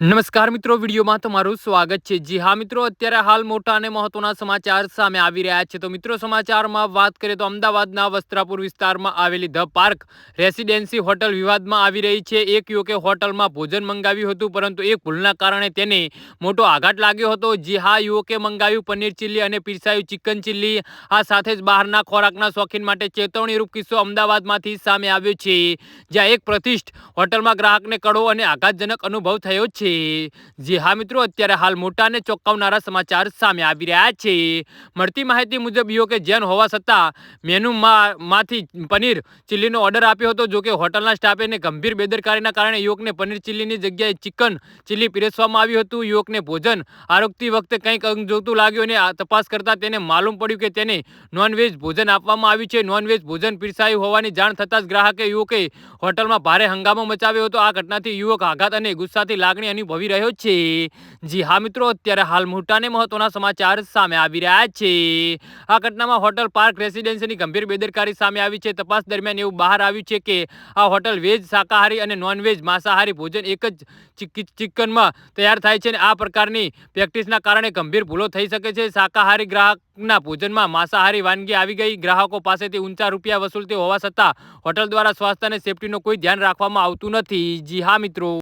નમસ્કાર મિત્રો, વિડીયોમાં તમારું સ્વાગત છે। જી હા મિત્રો, અત્યારે હાલ મોટા અને મહત્વના સમાચાર સામે આવી રહ્યા છે। તો મિત્રો, સમાચારમાં વાત કરીએ તો અમદાવાદના વસ્ત્રાપુર વિસ્તારમાં આવેલી ધ પાર્ક રેસિડેન્સી હોટલ વિવાદમાં આવી રહી છે। એક યુવકે હોટલમાં ભોજન મંગાવ્યું હતું, પરંતુ એક ભૂલના કારણે તેને મોટો આઘાત લાગ્યો હતો। જી હા, યુવકે મંગાવ્યું પનીર ચીલ્લી અને પીરસાયું ચિકન ચીલ્લી। આ સાથે જ બહારના ખોરાકના શોખીન માટે ચેતવણીરૂપ કિસ્સો અમદાવાદમાંથી સામે આવ્યો છે, જ્યાં એક પ્રતિષ્ઠિત હોટલમાં ગ્રાહકને કડવો અને આઘાતજનક અનુભવ થયો છે। જી હા મિત્રો, અત્યારે હાલ મોટા અને ચોંકાવનારા સમાચાર સામે આવી રહ્યા છે। મળતી માહિતી મુજબ યુવકે જૈન હોવા છતાં મેનુમાંથી પનીર ચીલ્લીનો ઓર્ડર આપ્યો હતો। જોકે હોટલના સ્ટાફે ગંભીર બેદરકારીના કારણે યુવકને પનીર ચીલ્લીની જગ્યાએ ચિકન ચીલ્લી પીરસવામાં આવ્યું હતું। યુવકને ભોજન આરોગતી વખતે કંઈક અણગમતું લાગ્યું અને તપાસ કરતા તેને માલુમ પડ્યું કે તેને નોનવેજ ભોજન આપવામાં આવ્યું છે। નોનવેજ ભોજન પીરસાયું હોવાની જાણ થતાં જ ગ્રાહકે યુવકે હોટલમાં ભારે હંગામો મચાવ્યો હતો। આ ઘટનાથી યુવક આઘાત અને ગુસ્સાથી લાગણી અનુભવી રહ્યો છે। જી હા મિત્રો, અત્યારે હાલ મોટા અને મહત્વના સમાચાર સામે આવી રહ્યા છે। આ ઘટનામાં હોટલ પાર્ક રેસિડેન્સીની ગંભીર બેદરકારી સામે આવી છે। તપાસ દરમિયાન એવું બહાર આવ્યું છે કે આ હોટલ વેજ, શાકાહારી અને નોનવેજ માંસાહારી ભોજન એક જ ચિકનમાં તૈયાર થાય છે અને આ પ્રકારની પ્રેક્ટિસના કારણે ગંભીર ભૂલો થઈ શકે છે। શાકાહારી ગ્રાહકના ભોજનમાં માંસાહારી વાનગી આવી ગઈ। ગ્રાહકો પાસેથી ઊંચા રૂપિયા વસૂલતી હોવા છતાં હોટલ દ્વારા સ્વાસ્થ્ય અને સેફટીનું કોઈ ધ્યાન રાખવામાં આવતું નથી। જી હા મિત્રો।